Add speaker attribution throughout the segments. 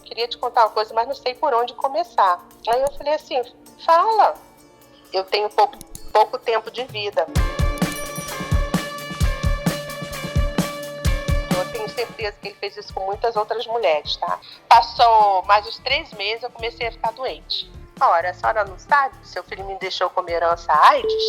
Speaker 1: queria te contar uma coisa, mas não sei por onde começar. Aí eu falei assim, fala. Eu tenho pouco tempo de vida. Eu tenho certeza que ele fez isso com muitas outras mulheres, tá? Passou mais uns 3 meses, eu comecei a ficar doente. Ora, a senhora não sabe que seu filho me deixou como herança AIDS?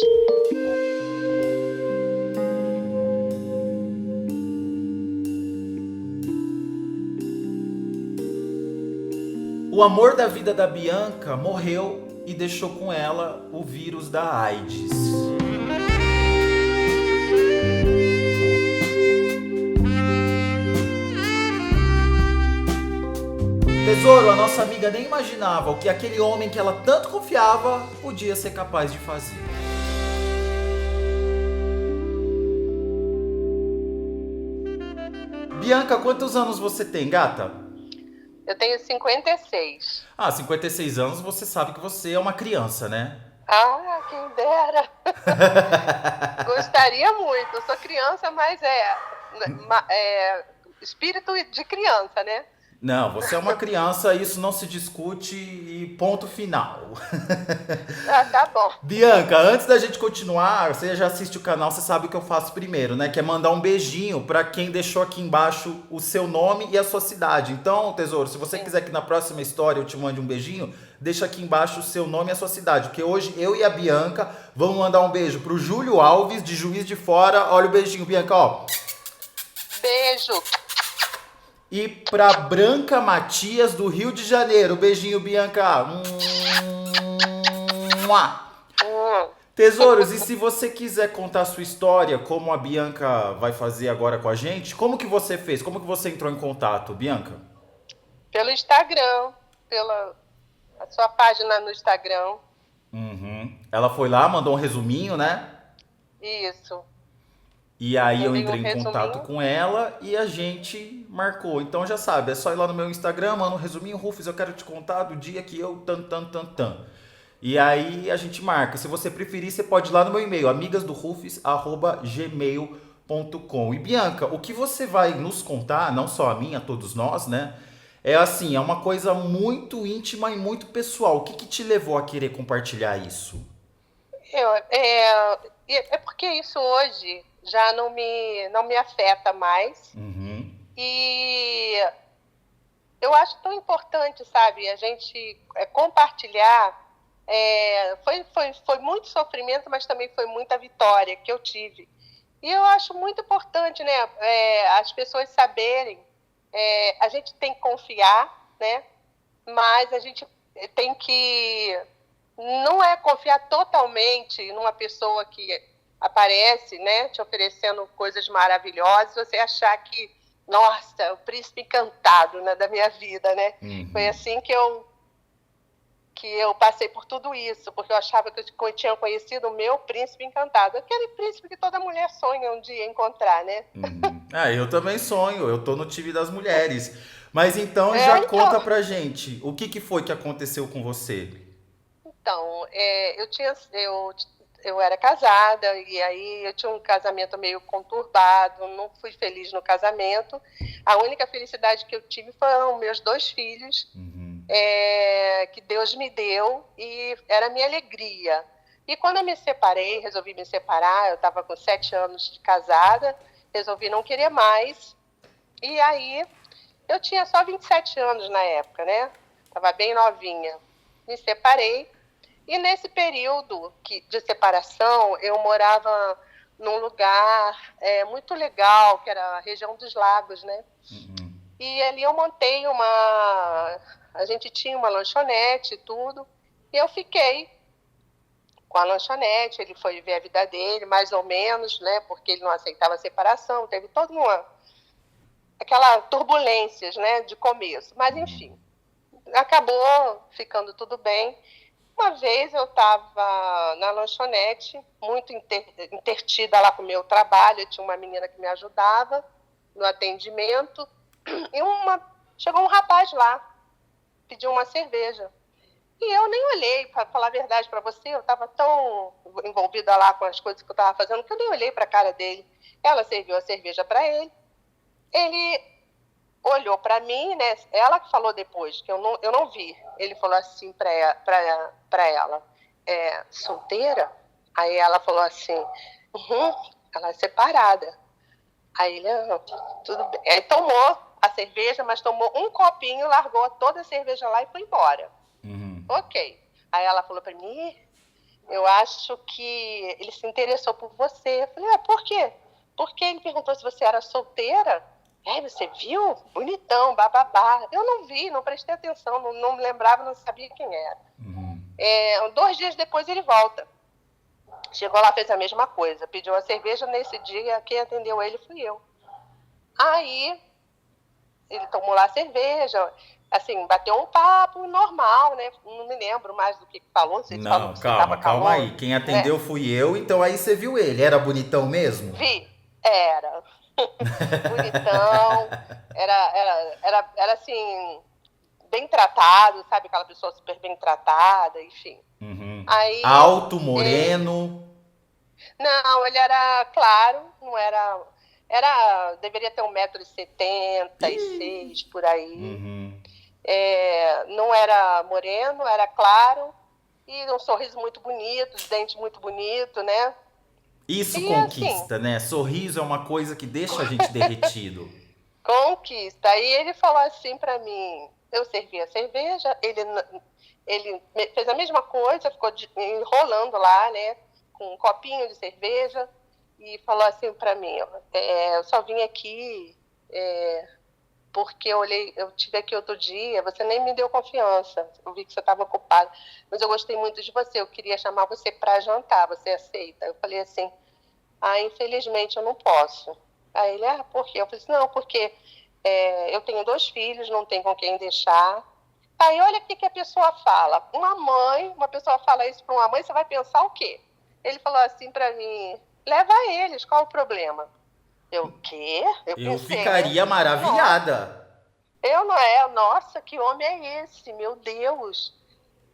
Speaker 2: O amor da vida da Bianca morreu e deixou com ela o vírus da AIDS. Tesouro, a nossa amiga nem imaginava o que aquele homem que ela tanto confiava podia ser capaz de fazer. Bianca, quantos anos você tem, gata?
Speaker 1: Eu tenho 56.
Speaker 2: 56 anos, você sabe que você é uma criança, né?
Speaker 1: Ah, quem dera. Gostaria muito. Eu sou criança, mas é espírito de criança, né?
Speaker 2: Não, você é uma criança, isso não se discute e ponto final.
Speaker 1: Ah, tá bom.
Speaker 2: Bianca, antes da gente continuar, você já assiste o canal, você sabe o que eu faço primeiro, né? Que é mandar um beijinho pra quem deixou aqui embaixo o seu nome e a sua cidade. Então, tesouro, se você
Speaker 1: Sim.
Speaker 2: quiser que na próxima história eu te mande um beijinho, deixa aqui embaixo o seu nome e a sua cidade. Porque hoje eu e a Bianca vamos mandar um beijo pro Júlio Alves, de Juiz de Fora. Olha o beijinho, Bianca, ó.
Speaker 1: Beijo.
Speaker 2: E pra Branca Matias, do Rio de Janeiro. Beijinho, Bianca. Mua. Tesouros, e se você quiser contar a sua história, como a Bianca vai fazer agora com a gente, como que você fez? Como que você entrou em contato, Bianca?
Speaker 1: Pelo Instagram, pela a sua página no Instagram.
Speaker 2: Uhum. Ela foi lá, mandou um resuminho, né?
Speaker 1: Isso.
Speaker 2: E aí eu
Speaker 1: Mandei um
Speaker 2: entrei em contato
Speaker 1: resuminho.
Speaker 2: com ela e a gente marcou. Então já sabe, é só ir lá no meu Instagram, manda um resuminho, Rufus, eu quero te contar do dia que eu tan. E aí a gente marca. Se você preferir, você pode ir lá no meu e-mail, amigasdorufus@gmail.com. E Bianca, o que você vai nos contar, não só a mim, a todos nós, né? É assim, é uma coisa muito íntima e muito pessoal. O que que te levou a querer compartilhar isso?
Speaker 1: É porque isso hoje já não me afeta mais.
Speaker 2: Uhum.
Speaker 1: E eu acho tão importante, sabe, a gente compartilhar. Foi muito sofrimento, mas também foi muita vitória que eu tive. E eu acho muito importante, né, as pessoas saberem. A gente tem que confiar, né, mas a gente tem que não confiar totalmente numa pessoa que aparece, né, te oferecendo coisas maravilhosas, você achar que, nossa, o príncipe encantado, né, da minha vida, né? Foi
Speaker 2: Uhum.
Speaker 1: assim que eu passei por tudo isso, porque eu achava que eu tinha conhecido o meu príncipe encantado, aquele príncipe que toda mulher sonha um dia encontrar, né?
Speaker 2: Uhum. Ah, eu também sonho, eu tô no time das mulheres. Mas então já
Speaker 1: Então,
Speaker 2: conta pra gente, o que que foi que aconteceu com você?
Speaker 1: eu era casada, e aí eu tinha um casamento meio conturbado, não fui feliz no casamento. A única felicidade que eu tive foram meus 2 filhos,
Speaker 2: Uhum.
Speaker 1: que Deus me deu, e era a minha alegria. E quando eu me separei, resolvi me separar, eu estava com 7 anos de casada, resolvi não querer mais, e aí eu tinha só 27 anos na época, né? Estava bem novinha. Me separei, e nesse período de separação, eu morava num lugar muito legal, que era a região dos lagos, né?
Speaker 2: Uhum.
Speaker 1: E ali eu montei uma... A gente tinha uma lanchonete e tudo, e eu fiquei com a lanchonete. Ele foi ver a vida dele, mais ou menos, né? Porque ele não aceitava a separação, teve toda aquela turbulências, né, de começo. Mas, enfim, acabou ficando tudo bem. Uma vez eu estava na lanchonete, muito intertida lá com o meu trabalho, eu tinha uma menina que me ajudava no atendimento, e chegou um rapaz lá, pediu uma cerveja. E eu nem olhei, para falar a verdade para você, eu estava tão envolvida lá com as coisas que eu estava fazendo, que eu nem olhei para a cara dele. Ela serviu a cerveja para ele, ele olhou para mim, né? Ela que falou depois, que eu não vi. Ele falou assim para ela, solteira? Aí ela falou assim, ela é separada. Aí ele, tudo bem. Aí tomou a cerveja, mas tomou um copinho, largou toda a cerveja lá e foi embora. Ok. Aí ela falou para mim, eu acho que ele se interessou por você. Eu falei, por quê? Porque ele perguntou se você era solteira. Você viu? Bonitão, bababá. Eu não vi, não prestei atenção, não me lembrava, não sabia quem era. 2 dias depois ele volta. Chegou lá, fez a mesma coisa. Pediu a cerveja, nesse dia quem atendeu ele fui eu. Aí ele tomou lá a cerveja, assim, bateu um papo normal, né? Não me lembro mais do que falou, não sei se falou
Speaker 2: Não,
Speaker 1: que você estava
Speaker 2: calma
Speaker 1: calor.
Speaker 2: aí. Quem atendeu fui eu, então aí você viu ele. Era bonitão mesmo?
Speaker 1: Vi, era. Bonitão, era assim, bem tratado, sabe? Aquela pessoa super bem tratada, enfim. Aí,
Speaker 2: Alto, moreno.
Speaker 1: não, ele era claro, não era... deveria ter 1,76 m por aí. Não era moreno, era claro. E um sorriso muito bonito, os dentes muito bonitos, né?
Speaker 2: Isso
Speaker 1: E assim,
Speaker 2: conquista, né? Sorriso é uma coisa que deixa a gente derretido.
Speaker 1: conquista. Aí ele falou assim pra mim, eu servi a cerveja, ele fez a mesma coisa, ficou enrolando lá, né? Com um copinho de cerveja. E falou assim pra mim, eu só vim aqui porque eu tive aqui outro dia, você nem me deu confiança, eu vi que você estava ocupado, mas eu gostei muito de você, eu queria chamar você para jantar, você aceita? Eu falei assim, infelizmente eu não posso. Aí ele, por quê? Eu falei assim, não, porque eu tenho 2 filhos, não tenho com quem deixar. Aí olha o que a pessoa fala, uma pessoa fala isso para uma mãe, você vai pensar o quê? Ele falou assim para mim, leva eles, qual o problema? Eu, o quê? Eu
Speaker 2: Eu
Speaker 1: pensei, né?
Speaker 2: ficaria maravilhada.
Speaker 1: Nossa, que homem é esse? Meu Deus.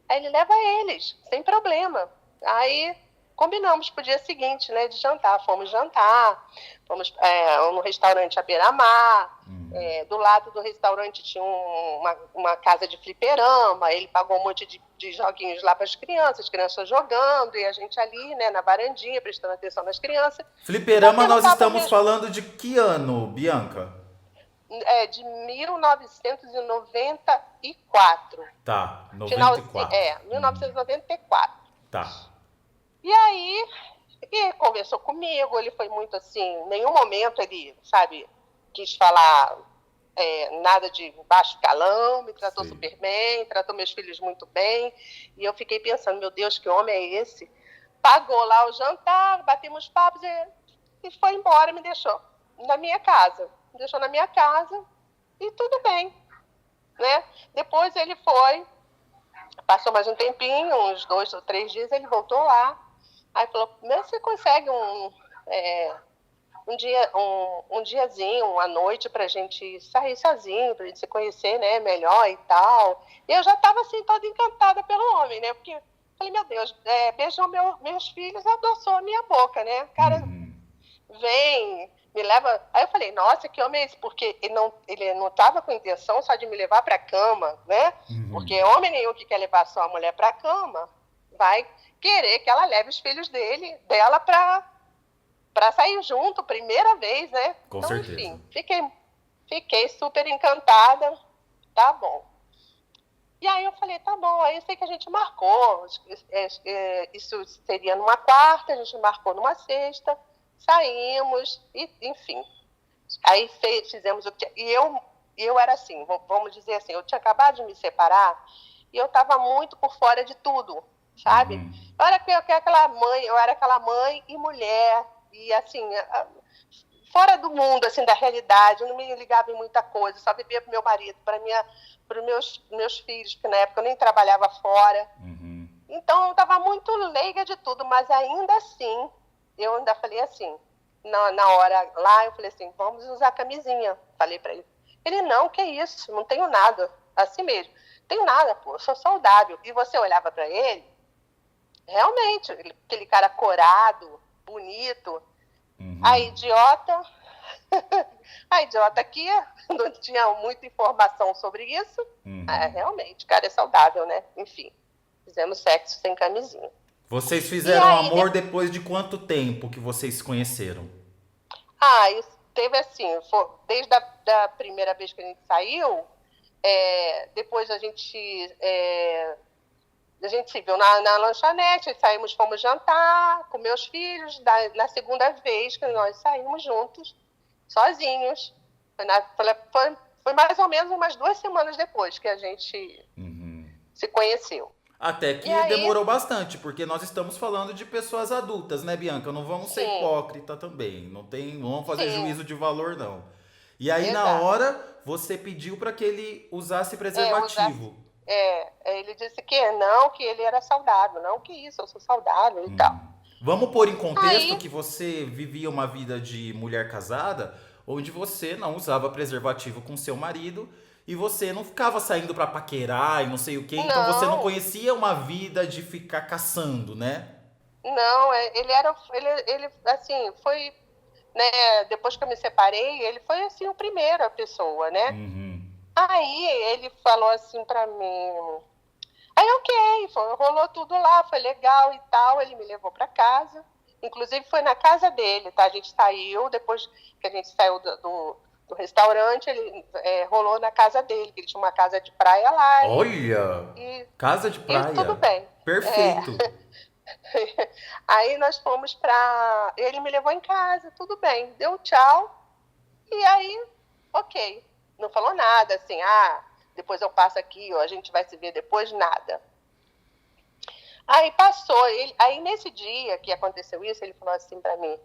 Speaker 1: Aí ele leva eles, sem problema. Aí combinamos pro dia seguinte, né, de jantar. Fomos jantar, fomos no restaurante à beira-mar. Do lado do restaurante tinha uma casa de fliperama. Ele pagou um monte de joguinhos lá para as crianças jogando, e a gente ali, né, na varandinha, prestando atenção nas crianças.
Speaker 2: Fliperama, nós estamos falando de que ano, Bianca?
Speaker 1: De 1994.
Speaker 2: Tá,
Speaker 1: Finalzinho,
Speaker 2: 94.
Speaker 1: 1994.
Speaker 2: Tá.
Speaker 1: E aí, ele conversou comigo, ele foi muito assim, em nenhum momento ele, sabe, quis falar nada de baixo calão, me tratou super bem, tratou meus filhos muito bem, e eu fiquei pensando, meu Deus, que homem é esse? Pagou lá o jantar, batemos papos e foi embora, me deixou na minha casa. Me deixou na minha casa e tudo bem, né? Depois ele foi, passou mais um tempinho, uns 2 ou 3 dias, ele voltou lá. Aí falou, mas você consegue um diazinho, uma noite pra gente sair sozinho, pra gente se conhecer, né, melhor e tal. E eu já tava assim, toda encantada pelo homem, né? Porque falei, meu Deus, beijou meus filhos, adoçou a minha boca, né? O cara vem, me leva. Aí eu falei, nossa, que homem é esse? Porque ele não estava com intenção só de me levar para a cama, né? Porque homem nenhum que quer levar sua mulher para a cama vai querer que ela leve os filhos dela para sair junto, primeira vez, né?
Speaker 2: Com
Speaker 1: então,
Speaker 2: certeza.
Speaker 1: Enfim, fiquei super encantada, tá bom. E aí eu falei, tá bom, aí eu sei que a gente marcou, isso seria numa quarta, a gente marcou numa sexta, saímos, e, enfim. Aí fizemos o que... E eu era assim, vamos dizer assim, eu tinha acabado de me separar e eu estava muito por fora de tudo, sabe? Eu era aquela mãe e mulher, e assim, fora do mundo, assim, da realidade, eu não me ligava em muita coisa, só vivia pro meu marido, para os meus filhos, porque na época eu nem trabalhava fora. Então eu estava muito leiga de tudo, mas ainda assim, eu ainda falei assim, na hora lá, eu falei assim, vamos usar camisinha, falei para ele. Ele, não, que isso, não tenho nada, assim mesmo, tenho nada, pô, eu sou saudável. E você olhava para ele, realmente, aquele cara corado, bonito, a idiota A idiota aqui não tinha muita informação sobre isso. Realmente, cara, é saudável, né? Enfim, fizemos sexo sem camisinha.
Speaker 2: Vocês
Speaker 1: E
Speaker 2: fizeram
Speaker 1: aí,
Speaker 2: amor depois de quanto tempo que vocês se conheceram?
Speaker 1: isso teve assim, desde da primeira vez que a gente saiu, depois a gente se viu na lanchonete, saímos, fomos jantar com meus filhos. Na segunda vez que nós saímos juntos, sozinhos, foi mais ou menos umas 2 semanas depois que a gente se conheceu.
Speaker 2: Até
Speaker 1: E
Speaker 2: que
Speaker 1: aí,
Speaker 2: demorou bastante, porque nós estamos falando de pessoas adultas, né, Bianca? Não vamos ser
Speaker 1: sim,
Speaker 2: hipócrita também. Não vamos fazer
Speaker 1: sim,
Speaker 2: juízo de valor, não. E aí, na
Speaker 1: exato.
Speaker 2: hora, você pediu para que ele usasse
Speaker 1: Usasse,
Speaker 2: preservativo.
Speaker 1: ele disse que não, que ele era saudável. Não, que isso, eu sou saudável e tal.
Speaker 2: Vamos pôr em contexto
Speaker 1: Aí,
Speaker 2: que você vivia uma vida de mulher casada, onde você não usava preservativo com seu marido e você não ficava saindo pra paquerar e não sei o quê, então você não
Speaker 1: não,
Speaker 2: conhecia uma vida de ficar caçando, né?
Speaker 1: não, ele assim, foi, né, depois que eu me separei, ele foi assim, o primeiro a pessoa, né? Aí ele falou assim pra mim, aí ok, rolou tudo lá, foi legal e tal, ele me levou pra casa, inclusive foi na casa dele, tá? A gente saiu, depois que a gente saiu do restaurante, ele rolou na casa dele, que ele tinha uma casa de praia lá
Speaker 2: Olha!
Speaker 1: e,
Speaker 2: Casa de
Speaker 1: e tudo
Speaker 2: praia.
Speaker 1: bem. É.
Speaker 2: Perfeito.
Speaker 1: Aí nós fomos pra. Ele me levou em casa, tudo bem, deu tchau, e aí, ok. Não falou nada, assim, depois eu passo aqui, ó, a gente vai se ver depois, nada. Aí passou, aí nesse dia que aconteceu isso, ele falou assim pra mim,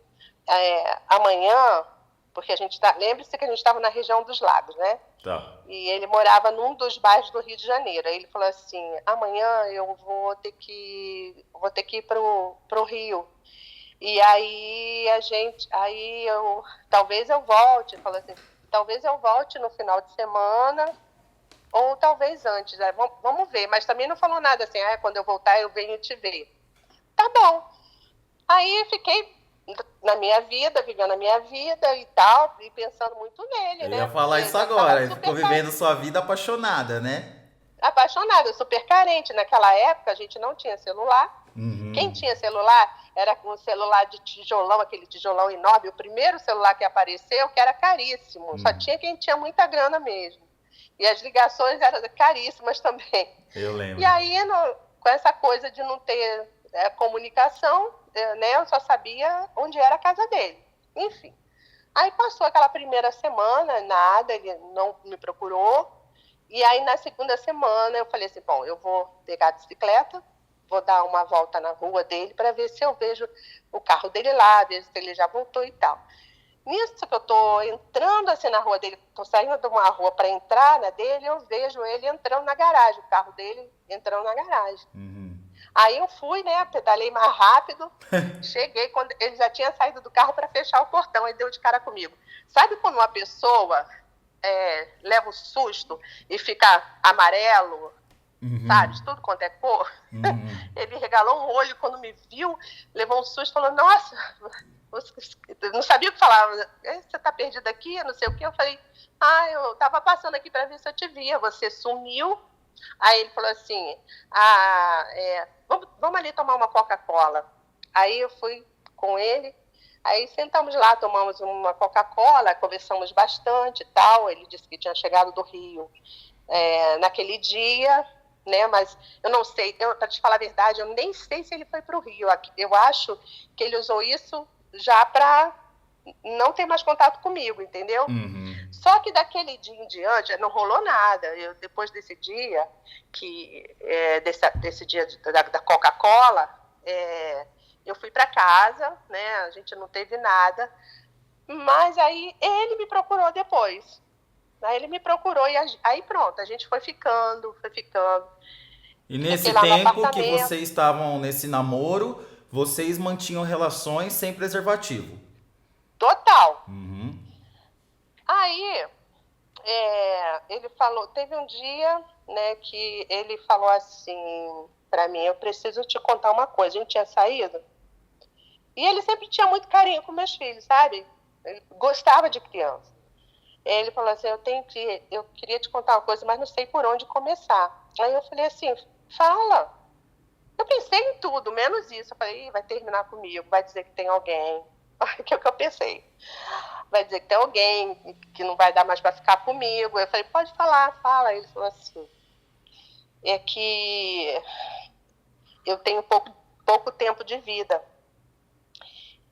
Speaker 1: amanhã, porque lembre-se que a gente estava na região dos lagos, né?
Speaker 2: Tá.
Speaker 1: E ele morava num dos bairros do Rio de Janeiro. Aí ele falou assim, amanhã eu vou ter que ir pro Rio. E talvez eu volte, falou assim, talvez eu volte no final de semana, ou talvez antes, vamos ver. Mas também não falou nada assim, quando eu voltar eu venho te ver. Tá bom. Aí fiquei na minha vida, vivendo a minha vida e tal, e pensando muito nele,
Speaker 2: Eu ia
Speaker 1: né?
Speaker 2: falar
Speaker 1: Porque
Speaker 2: isso
Speaker 1: já estava
Speaker 2: agora. Ele ficou
Speaker 1: super
Speaker 2: vivendo sua vida apaixonada, né?
Speaker 1: apaixonada, super carente. Naquela época a gente não tinha celular. Quem tinha celular era um celular de tijolão, aquele tijolão enorme, o primeiro celular que apareceu, que era caríssimo. Só tinha quem tinha muita grana mesmo. E as ligações eram caríssimas também.
Speaker 2: Eu
Speaker 1: E
Speaker 2: lembro.
Speaker 1: aí, com essa coisa de não ter comunicação, né, eu só sabia onde era a casa dele. Enfim. Aí passou aquela primeira semana, nada, ele não me procurou. E aí, na segunda semana, eu falei assim, bom, eu vou pegar a bicicleta, vou dar uma volta na rua dele para ver se eu vejo o carro dele lá, ver se ele já voltou e tal. Nisso que eu tô entrando assim na rua dele, tô saindo de uma rua para entrar na dele, eu vejo ele entrando na garagem, o carro dele entrando na garagem. Aí eu fui, né, pedalei mais rápido, cheguei quando ele já tinha saído do carro para fechar o portão, aí deu de cara comigo. Sabe quando uma pessoa leva um susto e fica amarelo, sabe, de tudo quanto é cor? Ele regalou um olho quando me viu, levou um susto, falou, nossa, não sabia o que falar, você tá perdido aqui, não sei o que. Eu falei, eu tava passando aqui para ver se eu te via, você sumiu. Aí ele falou assim, vamos ali tomar uma Coca-Cola. Aí eu fui com ele, aí sentamos lá, tomamos uma Coca-Cola, conversamos bastante e tal. Ele disse que tinha chegado do Rio naquele dia, né? Mas eu não sei, para te falar a verdade, eu nem sei se ele foi para o Rio. Eu acho que ele usou isso já para não ter mais contato comigo, entendeu? Só que daquele dia em diante não rolou nada. Depois desse dia, desse dia da Coca-Cola, eu fui para casa, né? A gente não teve nada. Mas aí ele me procurou depois. Aí ele me procurou e aí pronto, a gente foi ficando.
Speaker 2: E
Speaker 1: Fiquei
Speaker 2: nesse
Speaker 1: lá no
Speaker 2: tempo que
Speaker 1: apartamento.
Speaker 2: vocês estavam nesse namoro, vocês mantinham relações sem preservativo.
Speaker 1: Total. Aí ele falou, teve um dia, né, que ele falou assim pra mim, eu preciso te contar uma coisa. A gente tinha saído e ele sempre tinha muito carinho com meus filhos, sabe? Ele gostava de criança. Ele falou assim, eu queria te contar uma coisa, mas não sei por onde começar. Aí eu falei assim, fala. Eu pensei em tudo, menos isso. Eu falei, vai terminar comigo, vai dizer que tem alguém. Que é o que eu pensei. Vai dizer que tem alguém que não vai dar mais para ficar comigo. Eu falei, pode falar, fala. Ele falou assim, é que eu tenho pouco tempo de vida.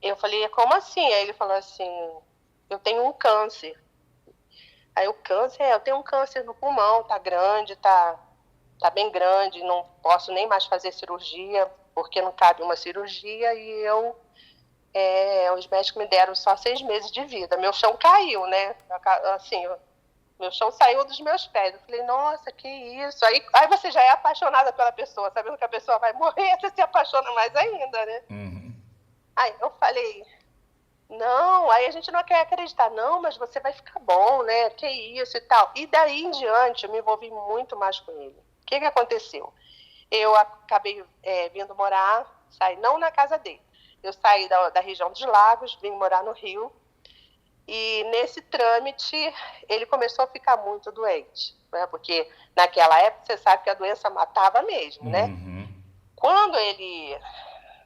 Speaker 1: Eu falei, como assim? Aí ele falou assim, eu tenho um câncer. Aí o câncer, eu tenho um câncer no pulmão, tá grande, tá bem grande, não posso nem mais fazer cirurgia, porque não cabe uma cirurgia, e os médicos me deram só 6 meses de vida. Meu chão caiu, né? Assim, meu chão saiu dos meus pés. Eu falei, nossa, que isso? Aí você já é apaixonada pela pessoa, sabendo que a pessoa vai morrer, você se apaixona mais ainda, né?
Speaker 2: Uhum.
Speaker 1: Aí eu falei, não, aí a gente não quer acreditar, não, mas você vai ficar bom, né? Que isso e tal. E daí em diante eu me envolvi muito mais com ele. O que aconteceu? Eu acabei vindo morar, saí não na casa dele. Eu saí da região dos Lagos, vim morar no Rio. E nesse trâmite ele começou a ficar muito doente, né? Porque naquela época você sabe que a doença matava mesmo, né?
Speaker 2: Uhum.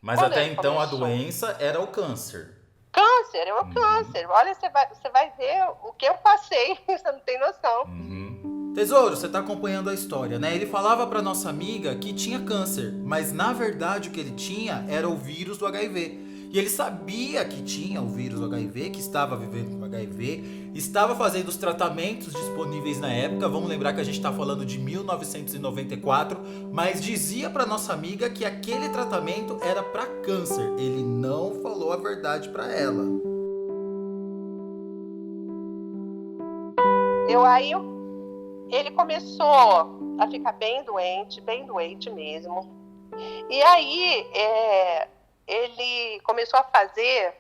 Speaker 2: Mas
Speaker 1: Quando
Speaker 2: até
Speaker 1: ele
Speaker 2: então a
Speaker 1: começou...
Speaker 2: doença era o câncer.
Speaker 1: Câncer, é um câncer. Olha, você vai ver o que eu passei, você não tem noção.
Speaker 2: Tesouro, você tá acompanhando a história, né? Ele falava pra nossa amiga que tinha câncer, mas na verdade o que ele tinha era o vírus do HIV. E ele sabia que tinha o vírus do HIV, que estava vivendo com HIV, estava fazendo os tratamentos disponíveis na época. Vamos lembrar que a gente tá falando de 1994, mas dizia pra nossa amiga que aquele tratamento era pra câncer. Ele não falou a verdade pra ela.
Speaker 1: Ele começou a ficar bem doente mesmo. E aí ele começou a fazer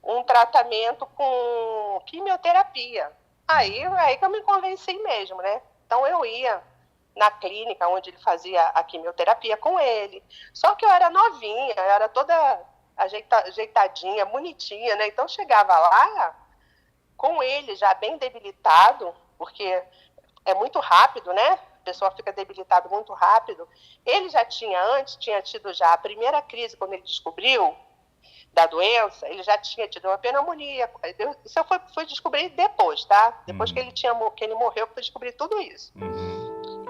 Speaker 1: um tratamento com quimioterapia. Aí que eu me convenci mesmo, né? Então eu ia na clínica onde ele fazia a quimioterapia com ele. Só que eu era novinha, eu era toda ajeitadinha, bonitinha, né? Então chegava lá com ele já bem debilitado, porque é muito rápido, né? A pessoa fica debilitada muito rápido. Ele já tinha tido já a primeira crise, quando ele descobriu da doença, ele já tinha tido uma pneumonia. Isso eu fui descobrir depois, tá? Depois que ele morreu, eu fui descobrir tudo isso.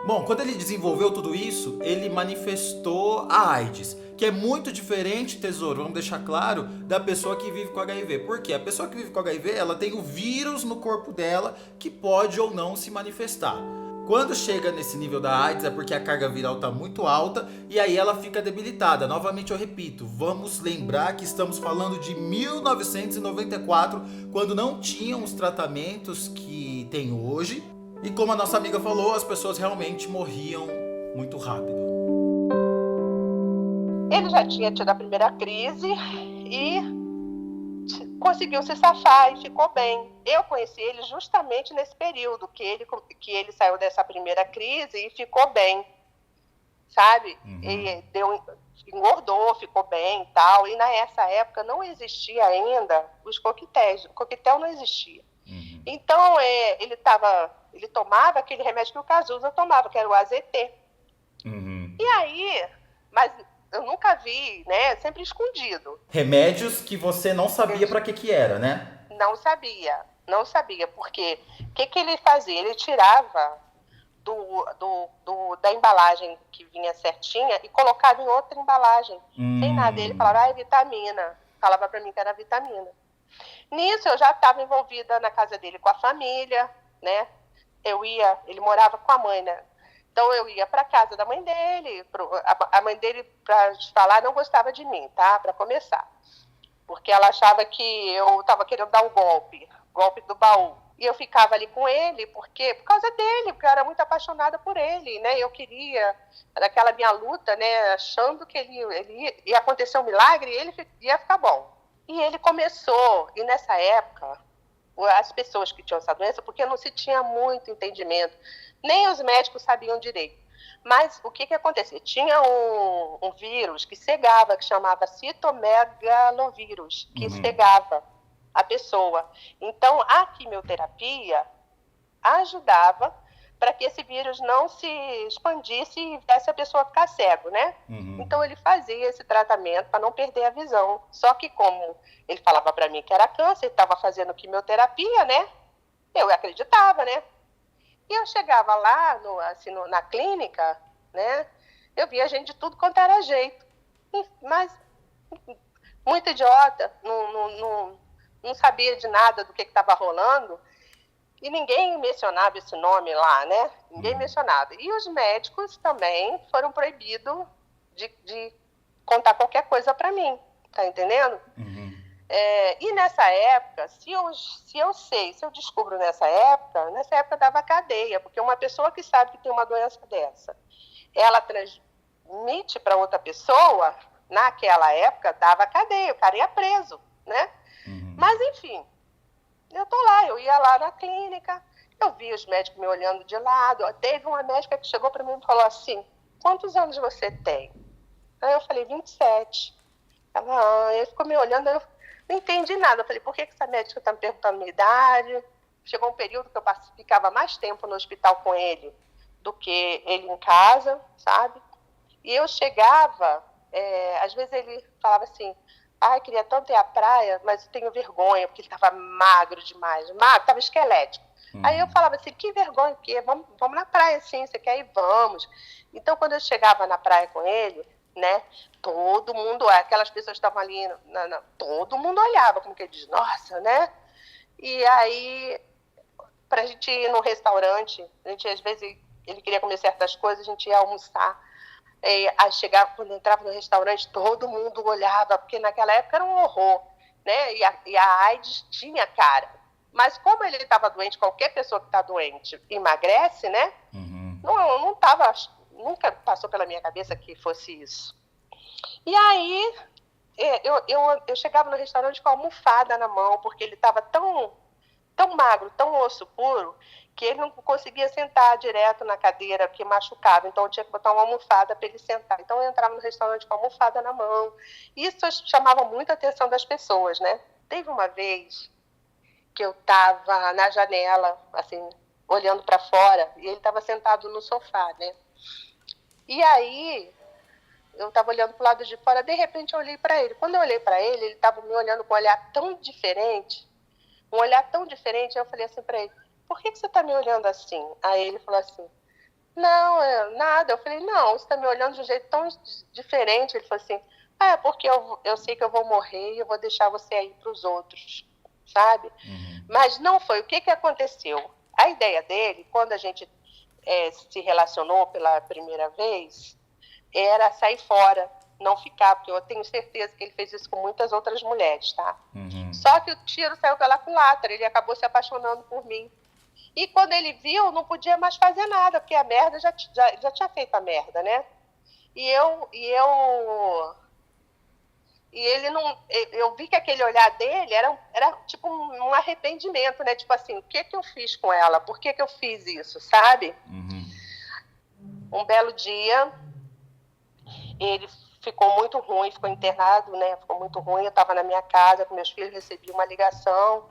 Speaker 2: Bom, quando ele desenvolveu tudo isso, ele manifestou a AIDS, que é muito diferente, tesouro, vamos deixar claro, da pessoa que vive com HIV. Por quê? A pessoa que vive com HIV, ela tem o vírus no corpo dela que pode ou não se manifestar. Quando chega nesse nível da AIDS é porque a carga viral está muito alta e aí ela fica debilitada. Novamente eu repito, vamos lembrar que estamos falando de 1994, quando não tinham os tratamentos que tem hoje. E como a nossa amiga falou, as pessoas realmente morriam muito rápido.
Speaker 1: Ele já tinha tido a primeira crise e conseguiu se safar e ficou bem. Eu conheci ele justamente nesse período que ele saiu dessa primeira crise e ficou bem, sabe? E engordou, ficou bem e tal. E nessa época não existia ainda os coquetéis. O coquetel não existia. Então ele tomava aquele remédio que o Cazuza tomava, que era o AZT. E aí, mas eu nunca vi, né? Sempre escondido.
Speaker 2: Remédios que você não sabia para que era, né?
Speaker 1: Não sabia, porque o que ele fazia? Ele tirava da embalagem que vinha certinha e colocava em outra embalagem, sem nada. Ele falava, é vitamina. Falava para mim que era vitamina. Nisso eu já estava envolvida na casa dele com a família, né? Ele morava com a mãe, né? Então eu ia para a casa da mãe dele, a mãe dele, para te falar, não gostava de mim, tá? Para começar. Porque ela achava que eu estava querendo dar um golpe do baú. E eu ficava ali com ele, por causa dele, porque eu era muito apaixonada por ele, né? Eu queria, era aquela minha luta, né? Achando que ele ia acontecer um milagre e ele ia ficar bom. E ele começou, e nessa época, as pessoas que tinham essa doença, porque não se tinha muito entendimento, nem os médicos sabiam direito. Mas o que acontecia? Tinha um vírus que cegava, que chamava citomegalovírus, que cegava. a pessoa. Então, a quimioterapia ajudava para que esse vírus não se expandisse e fizesse a pessoa ficar cego, né? Então ele fazia esse tratamento para não perder a visão. Só que como ele falava para mim que era câncer, estava fazendo quimioterapia, né? Eu acreditava, né? E eu chegava lá na clínica, né? Eu via gente de tudo quanto era jeito. Mas muito idiota, não sabia de nada do que estava rolando. E ninguém mencionava esse nome lá, né? Ninguém mencionava. E os médicos também foram proibidos de contar qualquer coisa para mim, tá entendendo? E nessa época, se eu descubro nessa época dava cadeia, porque uma pessoa que sabe que tem uma doença dessa, ela transmite para outra pessoa, naquela época dava cadeia, o cara ia preso, né? Mas enfim, eu ia lá na clínica, eu vi os médicos me olhando de lado. Teve uma médica que chegou para mim e falou assim: quantos anos você tem? Aí eu falei: 27. Ele ficou me olhando, eu não entendi nada. Eu falei: por que essa médica está me perguntando a minha idade? Chegou um período que eu ficava mais tempo no hospital com ele do que ele em casa, sabe? E eu chegava, às vezes ele falava assim: ai, queria tanto ir à praia, mas eu tenho vergonha, porque ele estava magro demais. Magro, estava esquelético. Aí eu falava assim: que vergonha, porque vamos na praia sim, você quer ir? Vamos. Então, quando eu chegava na praia com ele, né, todo mundo, aquelas pessoas que estavam ali, todo mundo olhava, como que diz, nossa, né? E aí, pra gente ir no restaurante, a gente, às vezes, ele queria comer certas coisas, a gente ia almoçar. Aí chegava, quando entrava no restaurante, todo mundo olhava, porque naquela época era um horror, né? E a AIDS tinha cara. Mas como ele estava doente, qualquer pessoa que está doente emagrece, né? Não tava, nunca passou pela minha cabeça que fosse isso. E aí eu chegava no restaurante com a almofada na mão, porque ele estava tão magro, tão osso puro, que ele não conseguia sentar direto na cadeira, porque machucava. Então eu tinha que botar uma almofada para ele sentar. Então eu entrava no restaurante com a almofada na mão. Isso chamava muita atenção das pessoas, né? Teve uma vez que eu estava na janela, assim, olhando para fora, e ele estava sentado no sofá, né? E aí eu estava olhando para o lado de fora, de repente eu olhei para ele. Quando eu olhei para ele, ele estava me olhando com um olhar tão diferente, eu falei assim para ele: por que você está me olhando assim? Aí ele falou assim: não, nada. Eu falei: não, você está me olhando de um jeito tão diferente. Ele falou assim: é porque eu sei que eu vou morrer e eu vou deixar você aí para os outros, sabe? Mas não foi. O que aconteceu? A ideia dele, quando a gente se relacionou pela primeira vez, era sair fora, não ficar, porque eu tenho certeza que ele fez isso com muitas outras mulheres, tá? Só que o tiro saiu pela culatra, ele acabou se apaixonando por mim. E quando ele viu, não podia mais fazer nada, porque a merda já tinha feito a merda, né? E ele não... Eu vi que aquele olhar dele era tipo um arrependimento, né? Tipo assim, o que eu fiz com ela? Por que eu fiz isso, sabe? Um belo dia, ele ficou muito ruim, ficou internado, né? Ficou muito ruim. Eu estava na minha casa com meus filhos, recebi uma ligação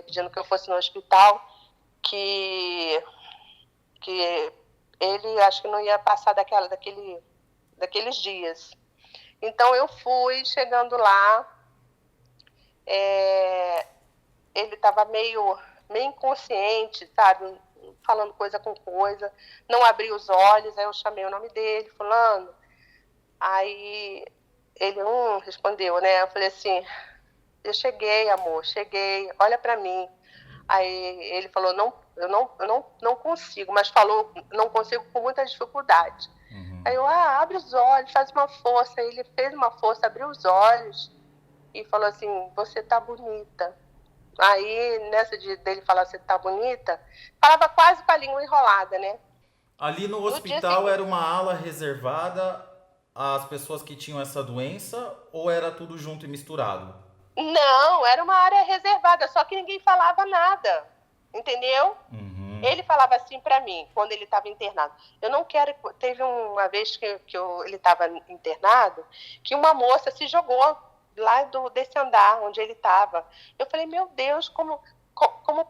Speaker 1: pedindo que eu fosse no hospital, que ele acho que não ia passar daqueles dias. Então eu fui, chegando lá, ele estava meio inconsciente, sabe? Falando coisa com coisa, não abriu os olhos. Aí eu chamei o nome dele: fulano. Aí ele respondeu, né? Eu falei assim: eu cheguei, amor, cheguei, olha para mim. Aí ele falou: eu não consigo, mas falou: não consigo com muita dificuldade. Aí eu: abre os olhos, faz uma força. Aí ele fez uma força, abriu os olhos e falou assim: você tá bonita. Aí, nessa dele falar você tá bonita, falava quase com a língua enrolada, né?
Speaker 2: Ali no hospital era uma ala reservada às pessoas que tinham essa doença ou era tudo junto e misturado?
Speaker 1: Não, era uma área reservada, só que ninguém falava nada, entendeu? Ele falava assim para mim, quando ele estava internado: eu não quero... Teve uma vez que ele estava internado, que uma moça se jogou desse andar onde ele estava. Eu falei, meu Deus, como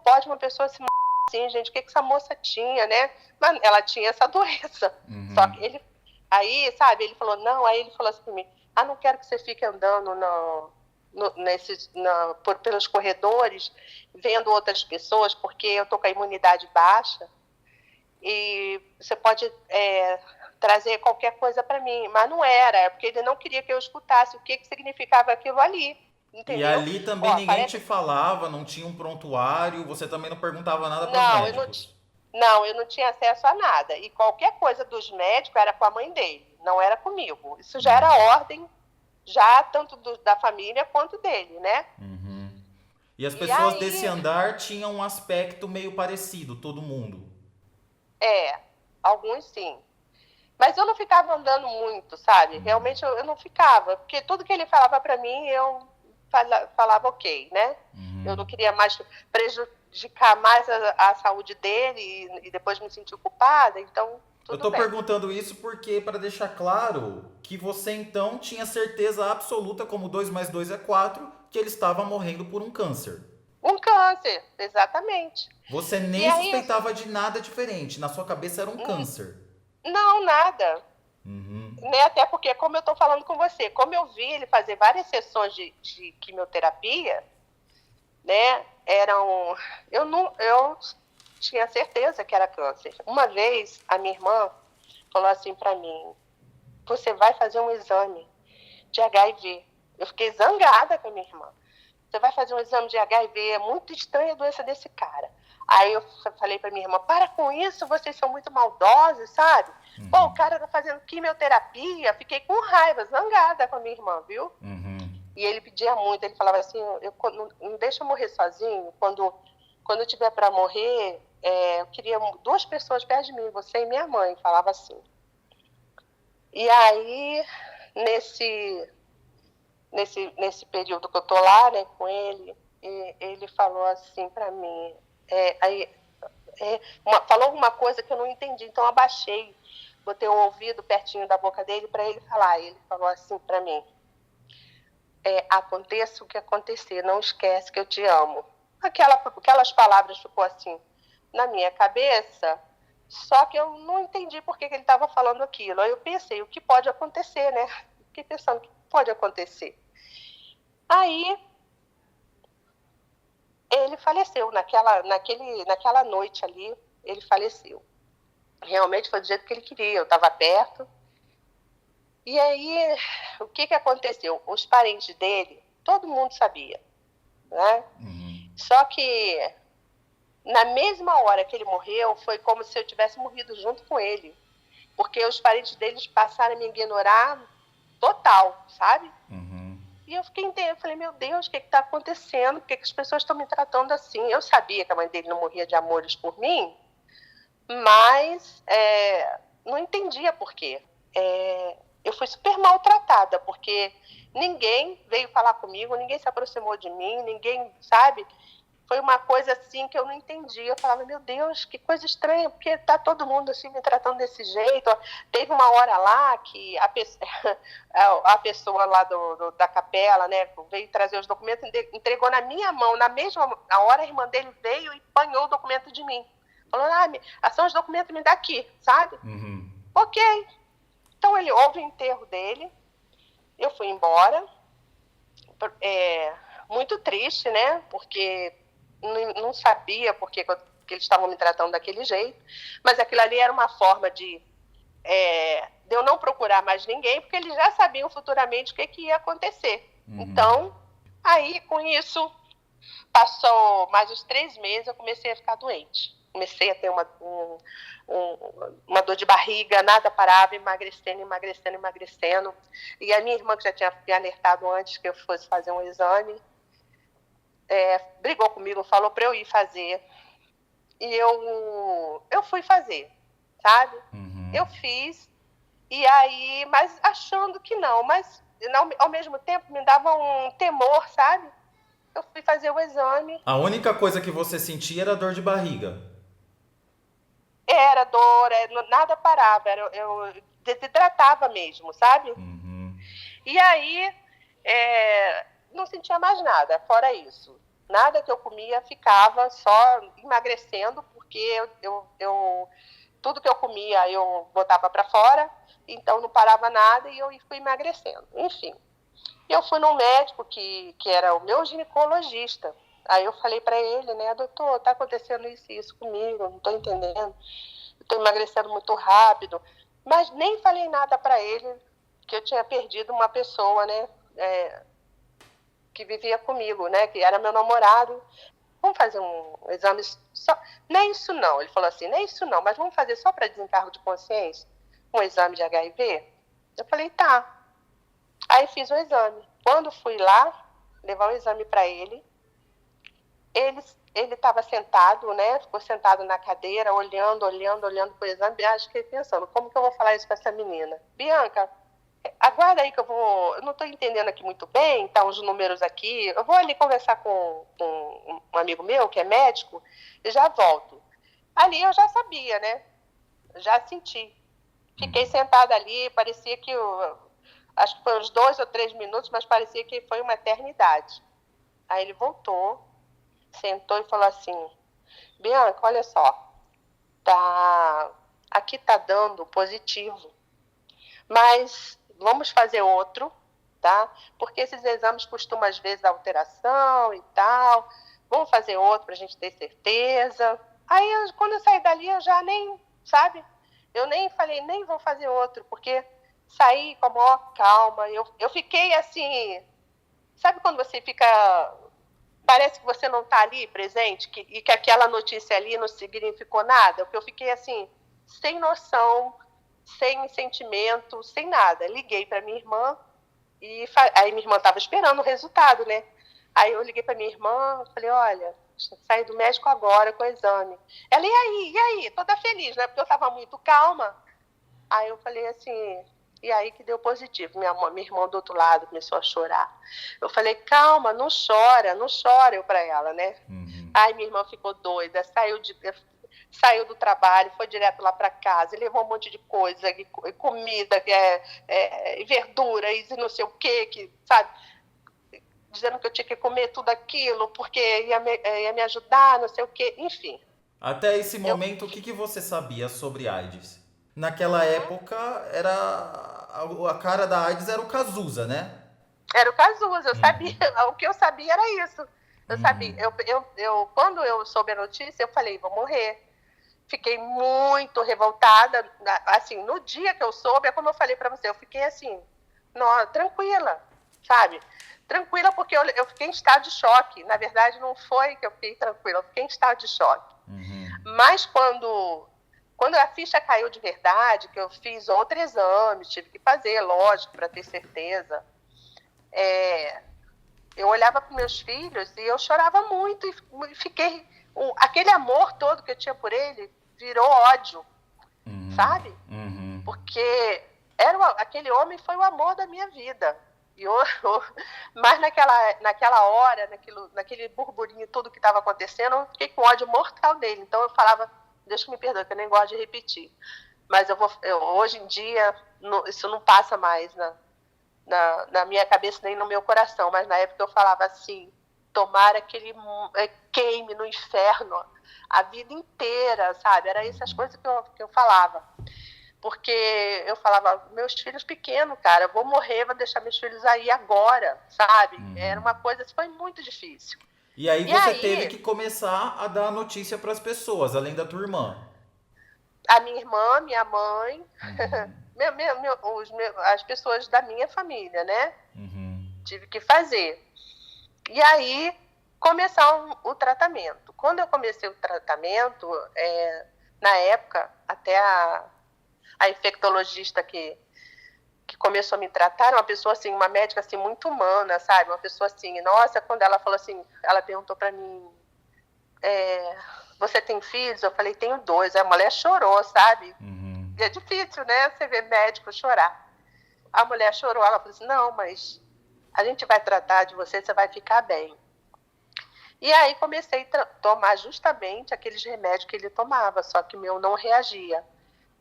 Speaker 1: pode uma pessoa se matar assim, gente? O que essa moça tinha, né? Mas ela tinha essa doença. Só que ele, aí, sabe, ele falou, não, aí ele falou assim pra mim, não quero que você fique andando pelos corredores, vendo outras pessoas, porque eu tô com a imunidade baixa, e você pode trazer qualquer coisa para mim. Mas não era, porque ele não queria que eu escutasse o que significava aquilo ali,
Speaker 2: E
Speaker 1: entendeu?
Speaker 2: ali também ninguém te falava, não tinha um prontuário, você também não perguntava nada para os
Speaker 1: Não,
Speaker 2: médicos.
Speaker 1: eu não tinha acesso a nada. E qualquer coisa dos médicos era com a mãe dele, não era comigo. Isso já era ordem, já tanto da família quanto dele, né?
Speaker 2: E as pessoas desse andar tinham um aspecto meio parecido, todo mundo.
Speaker 1: Alguns sim. Mas eu não ficava andando muito, sabe? Realmente eu não ficava, porque tudo que ele falava para mim, eu falava ok, né? Eu não queria mais prejudicar mais a saúde dele e depois me sentir culpada, então
Speaker 2: Eu
Speaker 1: tudo
Speaker 2: tô
Speaker 1: bem.
Speaker 2: perguntando isso porque, para deixar claro, que você então tinha certeza absoluta, como 2 mais 2 é 4, que ele estava morrendo por um câncer.
Speaker 1: Um câncer, exatamente.
Speaker 2: Você nem suspeitava de nada diferente, na sua cabeça era um câncer.
Speaker 1: Não, nada. Né? Até porque, como eu estou falando com você, como eu vi ele fazer várias sessões de quimioterapia, né? Eu tinha certeza que era câncer. Uma vez, a minha irmã falou assim para mim, você vai fazer um exame de HIV. Eu fiquei zangada com a minha irmã. Você vai fazer um exame de HIV, é muito estranha a doença desse cara. Aí eu falei pra minha irmã, para com isso, vocês são muito maldosos, sabe? Pô, o cara tá fazendo quimioterapia, fiquei com raiva, zangada com a minha irmã, viu? E ele pedia muito, ele falava assim, não deixa eu morrer sozinho, quando eu tiver para morrer, eu queria 2 pessoas perto de mim, você e minha mãe, falava assim. E aí, nesse período que eu tô lá, né, com ele, ele falou assim para mim, falou alguma coisa que eu não entendi, então eu abaixei, botei o ouvido pertinho da boca dele para ele falar. Ele falou assim para mim, aconteça o que acontecer, não esquece que eu te amo. Aquelas palavras ficou assim na minha cabeça, só que eu não entendi por que ele estava falando aquilo. Aí eu pensei, o que pode acontecer, né? Fiquei pensando, o que pode acontecer? Aí ele faleceu, naquela noite ali, ele faleceu. Realmente foi do jeito que ele queria, eu estava perto. E aí, o que aconteceu? Os parentes dele, todo mundo sabia, né? Só que, na mesma hora que ele morreu, foi como se eu tivesse morrido junto com ele. Porque os parentes deles passaram a me ignorar total, sabe? E eu falei, meu Deus, o que está acontecendo? Por que as pessoas estão me tratando assim? Eu sabia que a mãe dele não morria de amores por mim, mas não entendia por quê. Eu fui super maltratada, porque ninguém veio falar comigo, ninguém se aproximou de mim, ninguém, sabe? Foi uma coisa assim que eu não entendi. Eu falava, meu Deus, que coisa estranha, porque tá todo mundo assim me tratando desse jeito. Teve uma hora lá que a pessoa lá da capela, né, veio trazer os documentos, entregou na minha mão. Na mesma hora, a irmã dele veio e apanhou o documento de mim. Falou, são os documentos, me dá aqui, sabe? Ok. Então, houve o enterro dele, eu fui embora, muito triste, né, porque não sabia por que eles estavam me tratando daquele jeito, mas aquilo ali era uma forma de eu não procurar mais ninguém, porque eles já sabiam futuramente o que ia acontecer. Então, aí, com isso, passou mais uns 3 meses, eu comecei a ficar doente. Comecei a ter uma dor de barriga, nada parava, emagrecendo. E a minha irmã, que já tinha me alertado antes que eu fosse fazer um exame, brigou comigo, falou para eu ir fazer. E eu fui fazer, sabe? Eu fiz, e aí, mas achando que não, mas ao mesmo tempo me dava um temor, sabe? Eu fui fazer o exame.
Speaker 2: A única coisa que você sentia era dor de barriga.
Speaker 1: Era dor, nada parava, eu desidratava mesmo, sabe? E aí, não sentia mais nada, fora isso. Nada que eu comia ficava só emagrecendo, porque tudo que eu comia eu botava para fora, então não parava nada e eu fui emagrecendo. Enfim, eu fui num médico que era o meu ginecologista. Aí eu falei para ele, né, doutor, tá acontecendo isso e isso comigo, não estou entendendo, estou emagrecendo muito rápido. Mas nem falei nada para ele que eu tinha perdido uma pessoa, né, que vivia comigo, né, que era meu namorado. Vamos fazer um exame só. Nem é isso não, ele falou assim, nem é isso não, mas vamos fazer só para desencargo de consciência um exame de HIV? Eu falei, tá. Aí fiz o exame. Quando fui lá levar o exame para ele estava sentado, né? Ficou sentado na cadeira, olhando para o exame. Acho que ele pensando, como que eu vou falar isso para essa menina? Bianca, aguarda aí que eu não estou entendendo aqui muito bem, tá uns números aqui. Eu vou ali conversar com um amigo meu, que é médico, e já volto. Ali eu já sabia, né? Já senti. Fiquei sentada ali, parecia que acho que foi uns 2 ou 3 minutos, mas parecia que foi uma eternidade. Aí ele voltou, sentou e falou assim, Bianca, olha só, aqui tá dando positivo, mas vamos fazer outro, tá? Porque esses exames costumam às vezes alteração e tal, vamos fazer outro pra gente ter certeza. Aí quando eu saí dali eu já nem, sabe? Eu nem falei, nem vou fazer outro, porque saí com a maior calma, eu fiquei assim, sabe quando você fica, parece que você não está ali presente, e que aquela notícia ali não significou nada, porque eu fiquei assim, sem noção, sem sentimento, sem nada. Liguei para minha irmã, aí minha irmã estava esperando o resultado, né? Aí eu liguei para minha irmã, falei, olha, saí do médico agora com o exame. Ela, e aí? Toda feliz, né? Porque eu estava muito calma. Aí eu falei assim, e aí que deu positivo. Minha irmã do outro lado começou a chorar. Eu falei, calma, não chora, eu para ela, né?
Speaker 2: Uhum.
Speaker 1: Aí minha irmã ficou doida, saiu do trabalho, foi direto lá para casa, levou um monte de coisa, comida, verdura e não sei o que, sabe? Dizendo que eu tinha que comer tudo aquilo, porque ia me ajudar, não sei o quê, enfim.
Speaker 2: Até esse momento, o que você sabia sobre AIDS? Naquela época, era a cara da AIDS era o Cazuza, né?
Speaker 1: Era o Cazuza, eu sabia, o que eu sabia era isso. Eu sabia, quando eu soube a notícia, eu falei, vou morrer. Fiquei muito revoltada, assim, no dia que eu soube, é como eu falei para você, eu fiquei assim, não, tranquila, sabe? Tranquila porque eu fiquei em estado de choque. Na verdade, não foi que eu fiquei tranquila, eu fiquei em estado de choque. Mas quando a ficha caiu de verdade, que eu fiz outro exame, tive que fazer, lógico, para ter certeza, eu olhava para meus filhos e eu chorava muito e fiquei, aquele amor todo que eu tinha por ele virou ódio, sabe? Porque aquele homem foi o amor da minha vida. Mas naquela hora, naquele burburinho, tudo que estava acontecendo, eu fiquei com ódio mortal dele. Então eu falava, Deus que me perdoe, que eu nem gosto de repetir. Mas hoje em dia, isso não passa mais na minha cabeça nem no meu coração. Mas na época eu falava assim, tomara que ele queime no inferno a vida inteira, sabe? Era essas coisas que eu falava. Porque eu falava, meus filhos pequenos, cara, eu vou morrer, vou deixar meus filhos aí agora, sabe? Era uma coisa, foi muito difícil.
Speaker 2: E aí você teve que começar a dar notícia para as pessoas, além da tua irmã.
Speaker 1: A minha irmã, minha mãe, as pessoas da minha família, né? Tive que fazer. E aí, começar o tratamento. Quando eu comecei o tratamento, na época, até a infectologista que começou a me tratar, uma pessoa assim, uma médica assim muito humana, sabe? Uma pessoa assim, nossa, quando ela falou assim, ela perguntou para mim, você tem filhos? Eu falei, tenho 2. A mulher chorou, sabe? E é difícil, né? Você ver médico chorar. A mulher chorou, ela falou assim, não, mas a gente vai tratar de você, você vai ficar bem. E aí comecei a tomar justamente aqueles remédios que ele tomava, só que o meu não reagia.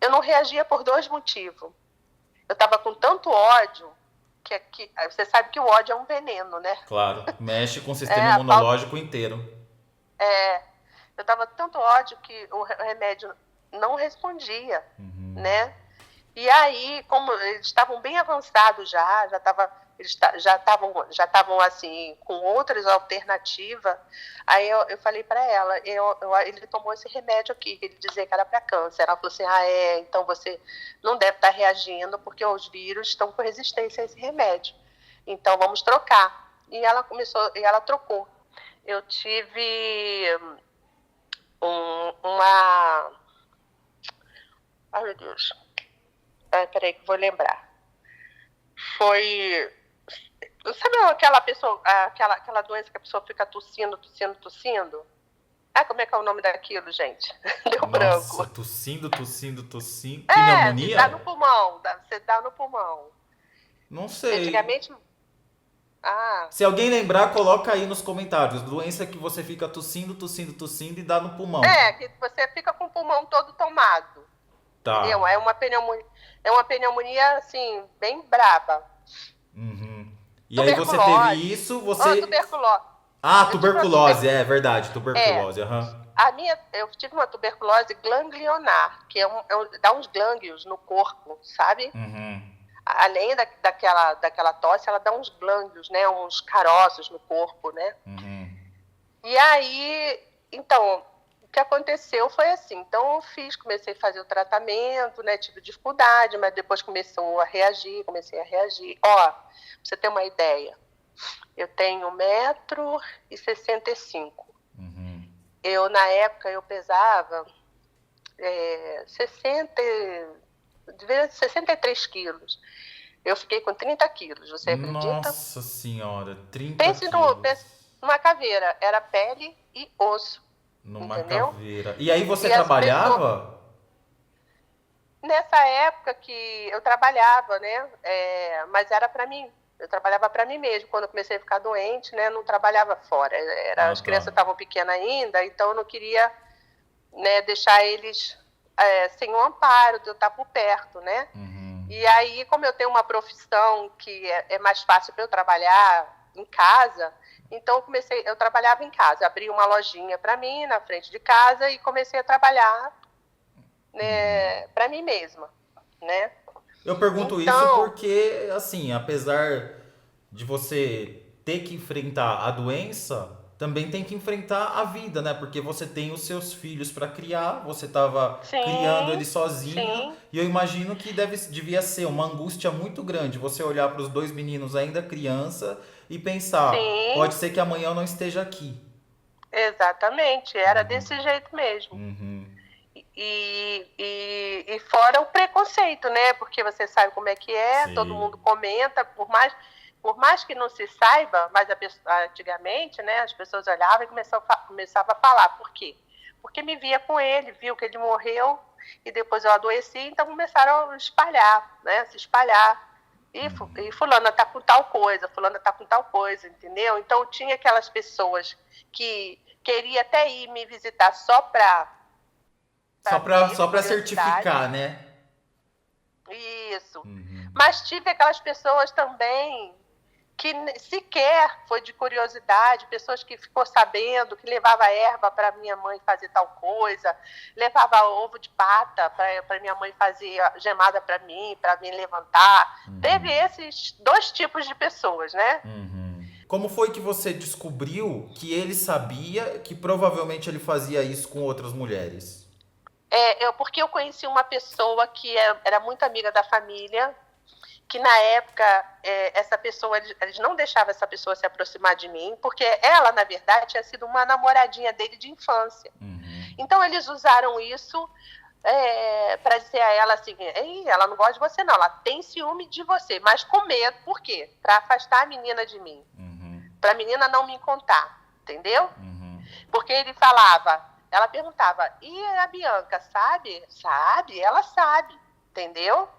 Speaker 1: Eu não reagia por 2 motivos. Eu estava com tanto ódio você sabe que o ódio é um veneno, né?
Speaker 2: Claro, mexe com o sistema
Speaker 1: É,
Speaker 2: imunológico inteiro.
Speaker 1: é, eu tava tanto ódio que o remédio não respondia, né? E aí, como eles estavam bem avançados já estavam assim com outras alternativas. Aí eu falei para ela, ele tomou esse remédio aqui, que ele dizia que era para câncer. Ela falou assim, então você não deve estar reagindo porque os vírus estão com resistência a esse remédio. Então vamos trocar. E ela trocou. Eu tive uma... Ai, meu Deus. Peraí que eu vou lembrar. Foi... Sabe aquela doença que a pessoa fica tossindo? Como é que é o nome daquilo, gente? Deu branco.
Speaker 2: Nossa, tossindo. Pneumonia?
Speaker 1: Dá no pulmão. Você dá no pulmão.
Speaker 2: Não sei.
Speaker 1: Antigamente...
Speaker 2: Se alguém lembrar, coloca aí nos comentários. Doença que você fica tossindo e dá no pulmão.
Speaker 1: Que você fica com o pulmão todo tomado.
Speaker 2: Tá.
Speaker 1: Entendeu? É uma pneumonia, assim, bem braba.
Speaker 2: E aí você teve isso,
Speaker 1: Tuberculose.
Speaker 2: Tuberculose, é verdade, tuberculose.
Speaker 1: Eu tive uma tuberculose ganglionar, que dá uns glânglios no corpo, sabe? Além daquela tosse, ela dá uns glânglios, né? Uns caroços no corpo, né? E aí, então, o que aconteceu foi assim. Então, comecei a fazer o tratamento, né? Tive dificuldade, mas depois comecei a reagir. Ó, pra você ter uma ideia, eu tenho 1,65 m. Na época, eu pesava 63 quilos. Eu fiquei com 30 quilos, você acredita?
Speaker 2: Nossa senhora, 30
Speaker 1: pense numa caveira, era pele e osso.
Speaker 2: Numa
Speaker 1: entendeu?
Speaker 2: caveira. E aí você trabalhava?
Speaker 1: Nessa época que eu trabalhava, né? Mas era para mim. Eu trabalhava para mim mesmo. Quando eu comecei a ficar doente, né? Não trabalhava fora. As crianças estavam pequenas ainda, então eu não queria, né, deixar eles sem o amparo de eu estar por perto, né? E aí, como eu tenho uma profissão que é mais fácil para eu trabalhar em casa, então eu trabalhava em casa. Abri uma lojinha para mim na frente de casa e comecei a trabalhar, né, para mim mesma, né?
Speaker 2: Eu pergunto isso porque, assim, apesar de você ter que enfrentar a doença, também tem que enfrentar a vida, né? Porque você tem os seus filhos para criar, você estava criando eles sozinha, e eu imagino que devia ser uma angústia muito grande você olhar para os 2 meninos ainda criança e pensar, pode ser que amanhã eu não esteja aqui.
Speaker 1: Exatamente, era desse jeito mesmo. E fora o preconceito, né? Porque você sabe como é que é, todo mundo comenta, por mais que não se saiba, mas antigamente, né, as pessoas olhavam e começavam a falar. Por quê? Porque me via com ele, viu que ele morreu e depois eu adoeci, então começaram a espalhar, né, se espalhar. E fulana tá com tal coisa, entendeu? Então tinha aquelas pessoas que queria até ir me visitar só para
Speaker 2: certificar, né?
Speaker 1: Isso. Mas tive aquelas pessoas também que sequer foi de curiosidade, pessoas que ficou sabendo, que levava erva para minha mãe fazer tal coisa, levava ovo de pata para minha mãe fazer gemada para mim levantar. Teve esses 2 tipos de pessoas, né?
Speaker 2: Como foi que você descobriu que ele sabia que provavelmente ele fazia isso com outras mulheres?
Speaker 1: Porque eu conheci uma pessoa que era muito amiga da família, que na época essa pessoa, eles não deixavam essa pessoa se aproximar de mim, porque ela, na verdade, tinha sido uma namoradinha dele de infância. Então eles usaram isso para dizer a ela assim, ela não gosta de você não, ela tem ciúme de você, mas com medo. Por quê? Para afastar a menina de mim, para a menina não me contar, entendeu? Porque ela perguntava, e a Bianca, sabe? Sabe, ela sabe, entendeu?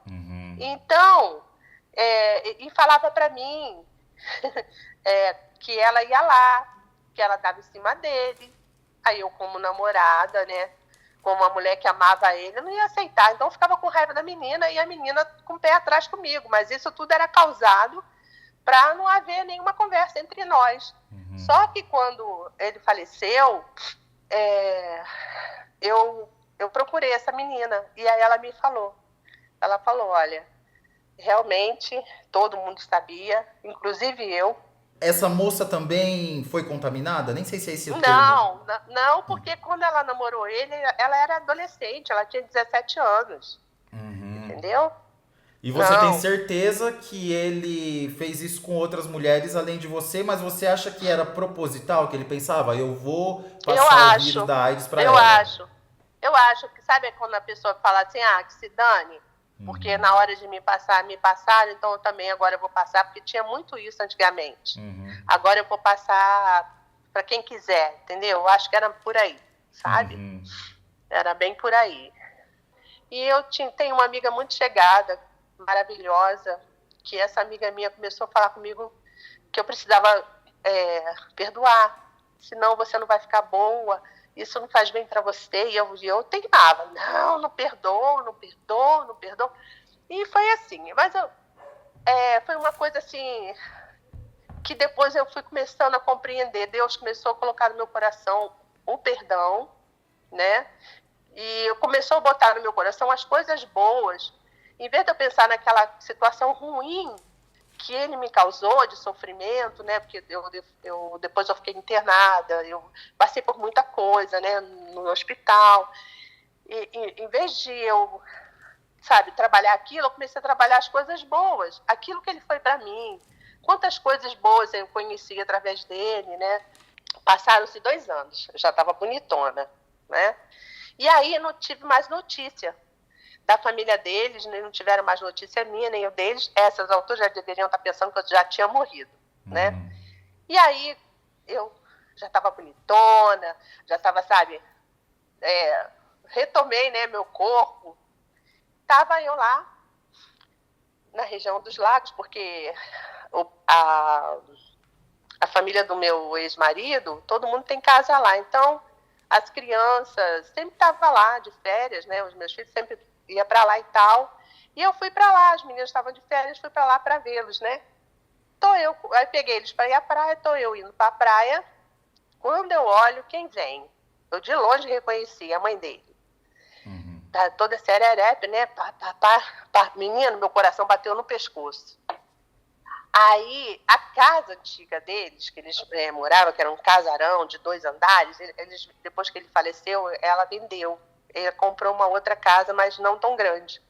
Speaker 1: Então, e falava para mim que ela ia lá, que ela estava em cima dele. Aí eu, como namorada, né, como uma mulher que amava ele, eu não ia aceitar. Então eu ficava com raiva da menina e a menina com o pé atrás comigo. Mas isso tudo era causado para não haver nenhuma conversa entre nós. Só que quando ele faleceu, eu procurei essa menina, e aí ela me falou. Ela falou, olha, realmente todo mundo sabia, inclusive eu.
Speaker 2: Essa moça também foi contaminada? Nem sei se é esse o termo.
Speaker 1: Não, porque quando ela namorou ele, ela era adolescente, ela tinha 17 anos. Entendeu?
Speaker 2: E você tem certeza que ele fez isso com outras mulheres além de você, mas você acha que era proposital, que ele pensava, eu vou passar o vírus da AIDS para ela?
Speaker 1: Eu acho que, sabe quando a pessoa fala assim, que se dane, porque na hora de me passaram, então eu também agora eu vou passar, porque tinha muito isso antigamente. Agora eu vou passar para quem quiser, entendeu? Eu acho que era por aí, sabe? Era bem por aí. E eu tenho uma amiga muito chegada, maravilhosa, que essa amiga minha começou a falar comigo que eu precisava perdoar, senão você não vai ficar boa, isso não faz bem para você. E eu teimava, não perdoo. E foi assim, mas foi uma coisa assim, que depois eu fui começando a compreender, Deus começou a colocar no meu coração o perdão, né? E começou a botar no meu coração as coisas boas, em vez de eu pensar naquela situação ruim que ele me causou de sofrimento, né? Porque depois eu fiquei internada, eu passei por muita coisa, né? No hospital. E em vez de eu, trabalhar aquilo, eu comecei a trabalhar as coisas boas, aquilo que ele foi para mim. Quantas coisas boas eu conheci através dele, né? Passaram-se 2 anos, eu já estava bonitona, né? E aí não tive mais notícia da família deles, nem não tiveram mais notícia minha, nem eu deles. Essas alturas já deveriam estar pensando que eu já tinha morrido, né? E aí eu já estava bonitona, já estava, retomei, né, meu corpo. Estava eu lá, na região dos lagos, porque a família do meu ex-marido, todo mundo tem casa lá, então as crianças sempre estavam lá de férias, né? Os meus filhos sempre iam para lá e tal. E eu fui para lá, as meninas estavam de férias, fui para lá para vê-los, né? Aí peguei eles para ir à praia, estou eu indo para a praia. Quando eu olho, quem vem? Eu de longe reconheci a mãe dele. Tá toda sererepe, né? Menino, meu coração bateu no pescoço. Aí, a casa antiga deles, que eles moravam, que era um casarão de 2 andares, depois que ele faleceu, ela vendeu. Ele comprou uma outra casa, mas não tão grande.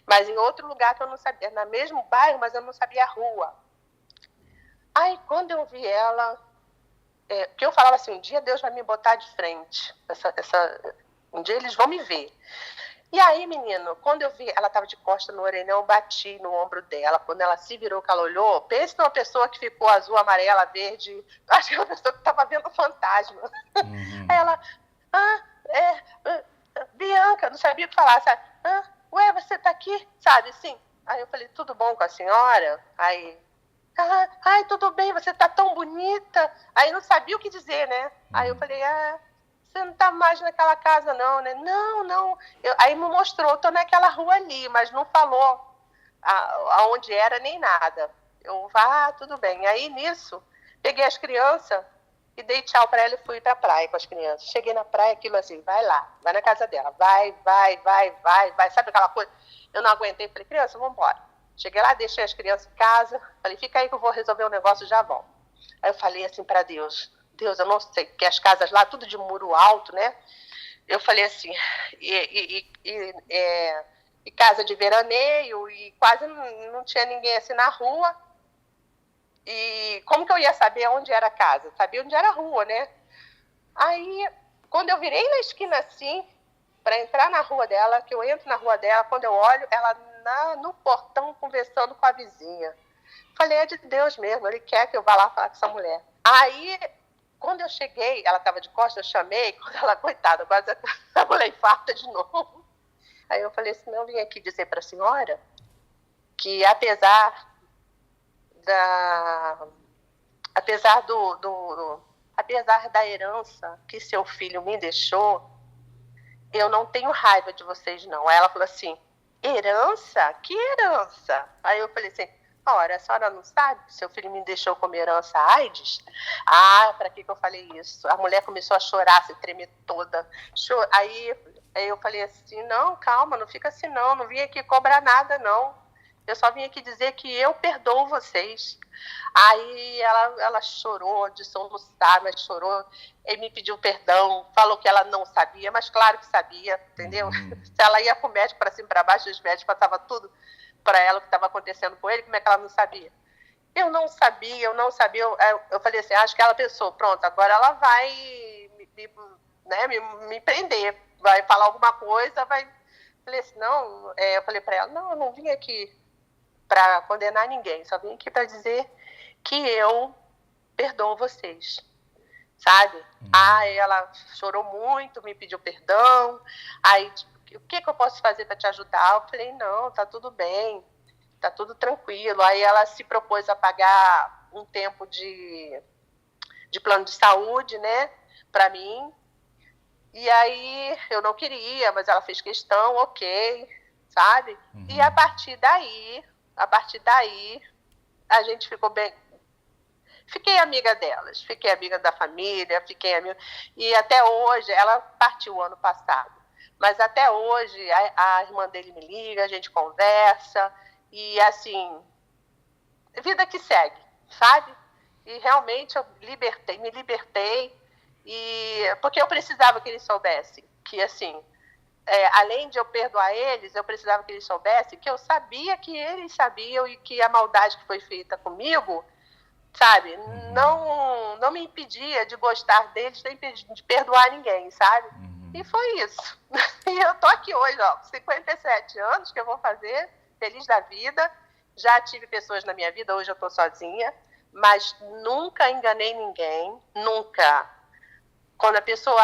Speaker 1: Mas em outro lugar que eu não sabia, no mesmo bairro, mas eu não sabia a rua. Aí, quando eu vi ela, porque eu falava assim, um dia Deus vai me botar de frente, um dia eles vão me ver. E aí, menino, quando eu vi, ela estava de costa no orelhão, eu bati no ombro dela. Quando ela se virou, que ela olhou, pense numa pessoa que ficou azul, amarela, verde. Acho que é uma pessoa que estava vendo fantasma. Aí ela, Bianca, não sabia o que falar, sabe? Ué, você tá aqui? Sabe, assim. Aí eu falei, tudo bom com a senhora? Aí, ai, tudo bem, você tá tão bonita. Aí não sabia o que dizer, né? Aí eu falei, você não tá mais naquela casa não, né? Não. Aí me mostrou, eu tô naquela rua ali, mas não falou aonde era nem nada. Eu, tudo bem. Aí nisso, peguei as crianças e dei tchau para ela e fui pra praia com as crianças. Cheguei na praia, aquilo assim, vai lá, vai na casa dela, vai. Sabe aquela coisa? Eu não aguentei, falei, criança, vamos embora. Cheguei lá, deixei as crianças em casa, falei, fica aí que eu vou resolver um negócio e já volto. Aí eu falei assim para Deus, eu não sei, porque as casas lá, tudo de muro alto, né? Eu falei assim, e casa de veraneio, e quase não tinha ninguém assim na rua. E como que eu ia saber onde era a casa? Sabia onde era a rua, né? Aí, quando eu virei na esquina assim, para entrar na rua dela, que eu entro na rua dela, quando eu olho, ela no portão conversando com a vizinha. Falei, é de Deus mesmo, ele quer que eu vá lá falar com essa mulher. Aí, quando eu cheguei, ela estava de costas, eu chamei, quando ela, coitada, quase a mulher infarta de novo. Aí eu falei assim, eu vim aqui dizer para a senhora que apesar da herança que seu filho me deixou, eu não tenho raiva de vocês, não. Aí ela falou assim, herança? Que herança? Aí eu falei assim, Ora, a senhora não sabe que seu filho me deixou como herança AIDS? Ah, para que eu falei isso? A mulher começou a chorar, se tremer toda. Aí eu falei assim, não, calma, não fica assim não, não vim aqui cobrar nada não. Eu só vim aqui dizer que eu perdoo vocês. Aí ela chorou, de soluçar, mas chorou, e me pediu perdão, falou que ela não sabia, mas claro que sabia, entendeu? Se ela ia com o médico para cima e para baixo, os médicos passavam tudo para ela o que estava acontecendo com ele, como é que ela não sabia? Eu não sabia, eu não sabia. Eu falei assim, acho que ela pensou, pronto, agora ela vai me prender, vai falar alguma coisa, vai... Falei assim, não, eu falei para ela, não, eu não vim aqui para condenar ninguém, só vim aqui para dizer que eu perdoo vocês, sabe? Aí ela chorou muito, me pediu perdão, aí tipo, o que eu posso fazer para te ajudar? Eu falei, não, tá tudo bem, tá tudo tranquilo. Aí ela se propôs a pagar um tempo de plano de saúde, né, para mim. E aí eu não queria, mas ela fez questão, ok, sabe? E a partir daí, a gente ficou bem. Fiquei amiga delas, fiquei amiga da família, fiquei amiga. E até hoje, ela partiu ano passado, mas até hoje a irmã dele me liga, a gente conversa, e assim, vida que segue, sabe? E realmente eu me libertei, porque eu precisava que eles soubessem que, assim, além de eu perdoar eles, eu precisava que eles soubessem que eu sabia que eles sabiam e que a maldade que foi feita comigo, sabe, não me impedia de gostar deles, nem de perdoar ninguém, sabe? E foi isso. E eu tô aqui hoje, ó, 57 anos que eu vou fazer, feliz da vida. Já tive pessoas na minha vida, hoje eu tô sozinha, mas nunca enganei ninguém, nunca. Quando a pessoa,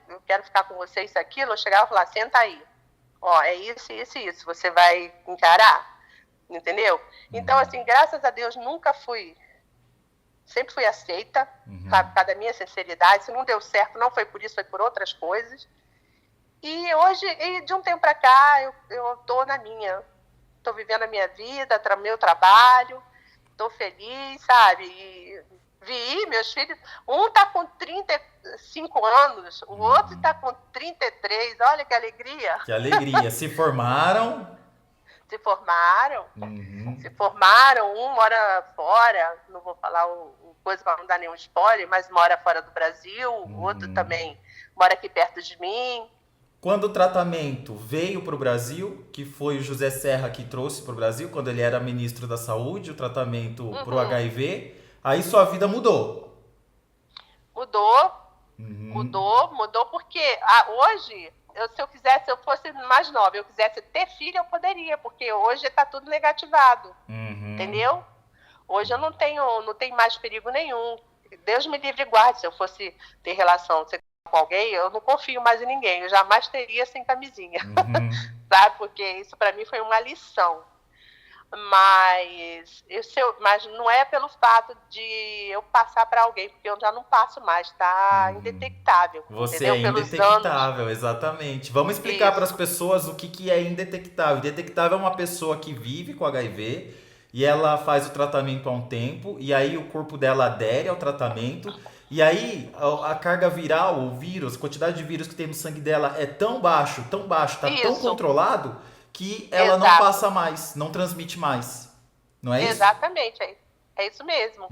Speaker 1: eu quero ficar com você, isso, aquilo, eu chegava e falava, senta aí. Ó, é isso, isso e isso, você vai encarar, entendeu? Então, assim, graças a Deus, sempre fui aceita, sabe, por causa da minha sinceridade. Se não deu certo, não foi por isso, foi por outras coisas. E hoje, de um tempo para cá, eu tô na minha, tô vivendo a minha vida, meu trabalho, tô feliz, sabe? E vi meus filhos, um tá com 35 anos, o outro tá com 33, olha que alegria.
Speaker 2: Que alegria. Se formaram?
Speaker 1: Se formaram, um mora fora, não vou falar o coisa para não dar nenhum spoiler, mas mora fora do Brasil, o outro também mora aqui perto de mim.
Speaker 2: Quando o tratamento veio para o Brasil, que foi o José Serra que trouxe para o Brasil, quando ele era ministro da Saúde, o tratamento para o HIV, aí sua vida mudou.
Speaker 1: Mudou porque hoje, se eu fosse mais nova, eu quisesse ter filho, eu poderia, porque hoje está tudo negativado, entendeu? Hoje eu não tenho mais perigo nenhum. Deus me livre e guarde, se eu fosse ter relação sexual com alguém, eu não confio mais em ninguém, eu jamais teria sem camisinha, sabe? Porque isso para mim foi uma lição. Mas não é pelo fato de eu passar para alguém, porque eu já não passo mais, tá indetectável.
Speaker 2: Você
Speaker 1: entendeu?
Speaker 2: é indetectável, exatamente. Vamos explicar para as pessoas o que é indetectável. Indetectável é uma pessoa que vive com HIV e ela faz o tratamento há um tempo, e aí o corpo dela adere ao tratamento, e aí a carga viral, o vírus, a quantidade de vírus que tem no sangue dela é tão baixo, tá tão controlado, que ela não passa mais, não transmite mais. Não é isso?
Speaker 1: Exatamente, é isso mesmo.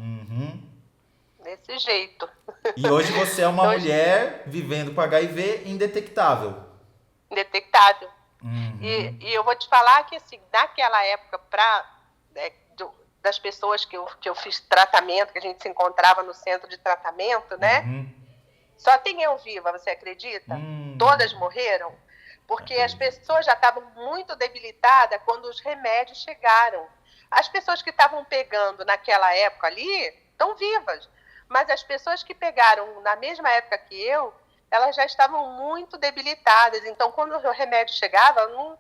Speaker 1: Desse jeito.
Speaker 2: E hoje você é uma mulher vivendo com HIV indetectável.
Speaker 1: Indetectável. E eu vou te falar que, assim, naquela época, das pessoas que eu fiz tratamento, que a gente se encontrava no centro de tratamento, né? Só tem eu viva, você acredita? Todas morreram. Porque as pessoas já estavam muito debilitadas quando os remédios chegaram. As pessoas que estavam pegando naquela época ali estão vivas, mas as pessoas que pegaram na mesma época que eu, elas já estavam muito debilitadas. Então, quando o remédio chegava, não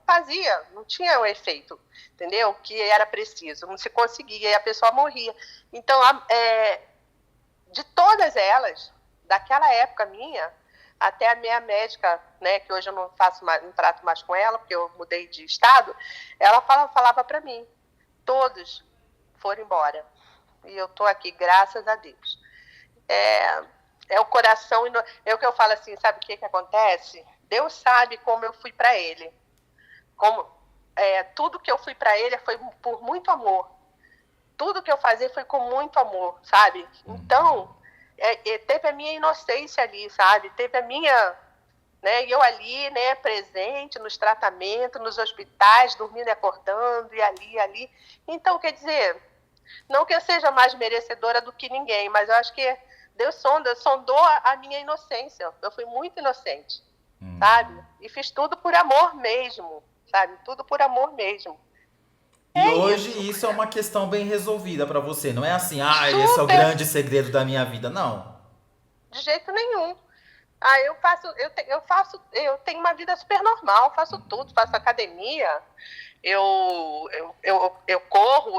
Speaker 1: tinha o efeito, entendeu? Que era preciso, não se conseguia e a pessoa morria. Então, de todas elas, daquela época minha, até a minha médica, né, que hoje eu não trato mais com ela, porque eu mudei de estado, ela falava para mim, todos foram embora. E eu estou aqui, graças a Deus. É o coração, é o que eu falo assim, sabe o que acontece? Deus sabe como eu fui para Ele. Tudo que eu fui para Ele foi por muito amor. Tudo que eu fazia foi com muito amor, sabe? Então, teve a minha inocência ali, sabe? Teve a minha... Né, e eu ali, né, presente nos tratamentos, nos hospitais, dormindo e acordando, e ali. Então, quer dizer, não que eu seja mais merecedora do que ninguém, mas eu acho que Deus sondou a minha inocência. Eu fui muito inocente, sabe? E fiz tudo por amor mesmo, sabe? Tudo por amor mesmo.
Speaker 2: E hoje isso é uma questão bem resolvida pra você. Não é assim, esse é o
Speaker 1: Super.
Speaker 2: grande segredo da minha vida. Não.
Speaker 1: De jeito nenhum. Eu tenho uma vida super normal, faço tudo, faço academia, eu corro,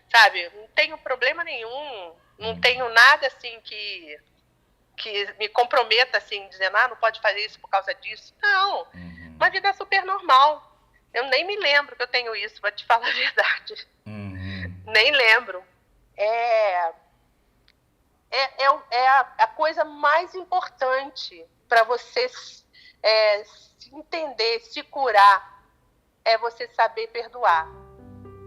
Speaker 1: sabe, não tenho problema nenhum, não tenho nada assim que me comprometa, assim, dizendo, não pode fazer isso por causa disso. Não, uma vida super normal. Eu nem me lembro que eu tenho isso, vou te falar a verdade. Nem lembro. É a coisa mais importante para você se entender, se curar, é você saber perdoar,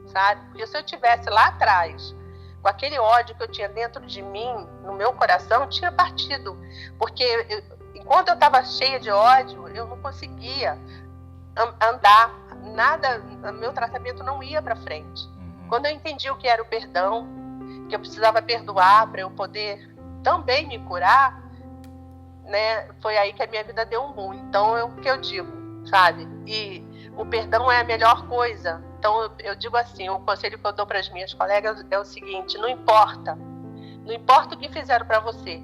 Speaker 1: sabe? Porque se eu tivesse lá atrás, com aquele ódio que eu tinha dentro de mim, no meu coração, eu tinha partido. Porque enquanto eu estava cheia de ódio, eu não conseguia andar, nada, meu tratamento não ia para frente. Quando eu entendi o que era o perdão, que eu precisava perdoar para eu poder também me curar, né? Foi aí que a minha vida deu um boom. Então, é o que eu digo, sabe? E o perdão é a melhor coisa. Então, eu digo assim, o conselho que eu dou para as minhas colegas é o seguinte, não importa o que fizeram para você,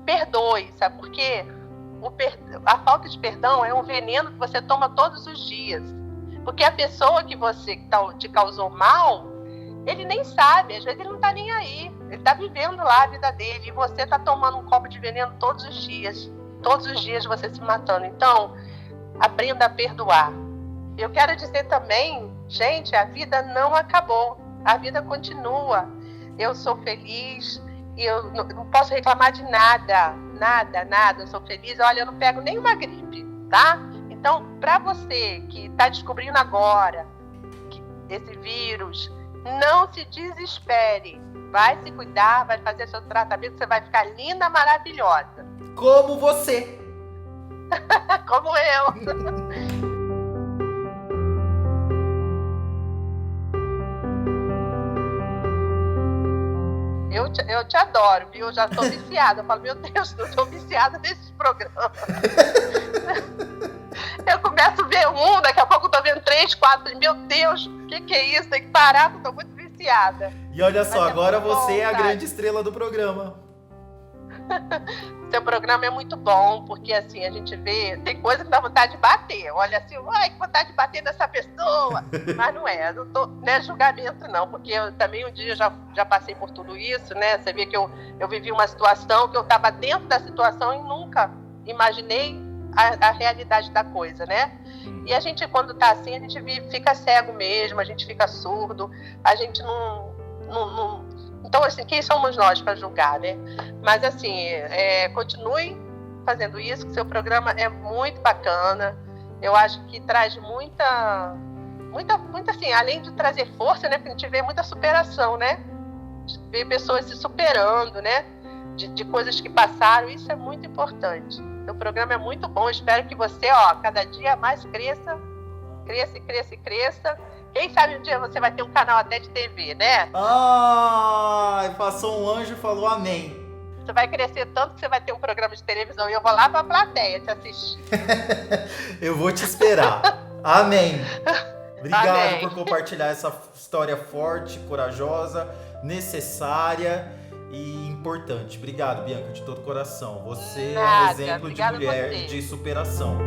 Speaker 1: perdoe, sabe por quê? A falta de perdão é um veneno que você toma todos os dias. Porque a pessoa que te causou mal, ele nem sabe, às vezes ele não está nem aí. Ele está vivendo lá a vida dele e você está tomando um copo de veneno todos os dias. Todos os dias você se matando. Então, aprenda a perdoar. Eu quero dizer também, gente, a vida não acabou. A vida continua. Eu sou feliz e eu não posso reclamar de nada. Nada. Eu sou feliz. Olha, eu não pego nenhuma gripe, tá? Então, para você que está descobrindo agora esse vírus, não se desespere. Vai se cuidar, vai fazer seu tratamento, você vai ficar linda, maravilhosa.
Speaker 2: Como você.
Speaker 1: Como eu. Eu te adoro, viu? Eu já estou viciada. Eu falo, meu Deus, eu estou viciada nesses programas. Eu começo a ver daqui a pouco eu estou vendo 3, 4. Meu Deus, o que é isso? Tem que parar, eu estou muito viciada.
Speaker 2: E olha só, agora você é a grande estrela do programa.
Speaker 1: Seu programa é muito bom, porque assim, a gente vê, tem coisa que dá vontade de bater. Olha assim, que vontade de bater nessa pessoa. Mas não é julgamento não, porque eu também um dia já passei por tudo isso, né? Você vê que eu vivi uma situação que eu estava dentro da situação e nunca imaginei a realidade da coisa, né? E a gente, quando tá assim, a gente fica cego mesmo, a gente fica surdo, a gente não... Então, assim, quem somos nós para julgar, né? Mas, assim, continue fazendo isso, que seu programa é muito bacana. Eu acho que traz muita, assim, além de trazer força, né? Porque a gente vê muita superação, né? De ver pessoas se superando, né? De coisas que passaram, isso é muito importante. Seu programa é muito bom, espero que você, cada dia mais cresça. Quem sabe um dia você vai ter um canal até de TV, né?
Speaker 2: Passou um anjo e falou amém.
Speaker 1: Você vai crescer tanto que você vai ter um programa de televisão e eu vou lá pra plateia te assistir.
Speaker 2: Eu vou te esperar. Amém. Obrigado
Speaker 1: Amém.
Speaker 2: por compartilhar essa história forte, corajosa, necessária e importante. Obrigado, Bianca, de todo coração. Você é um exemplo de mulher de superação.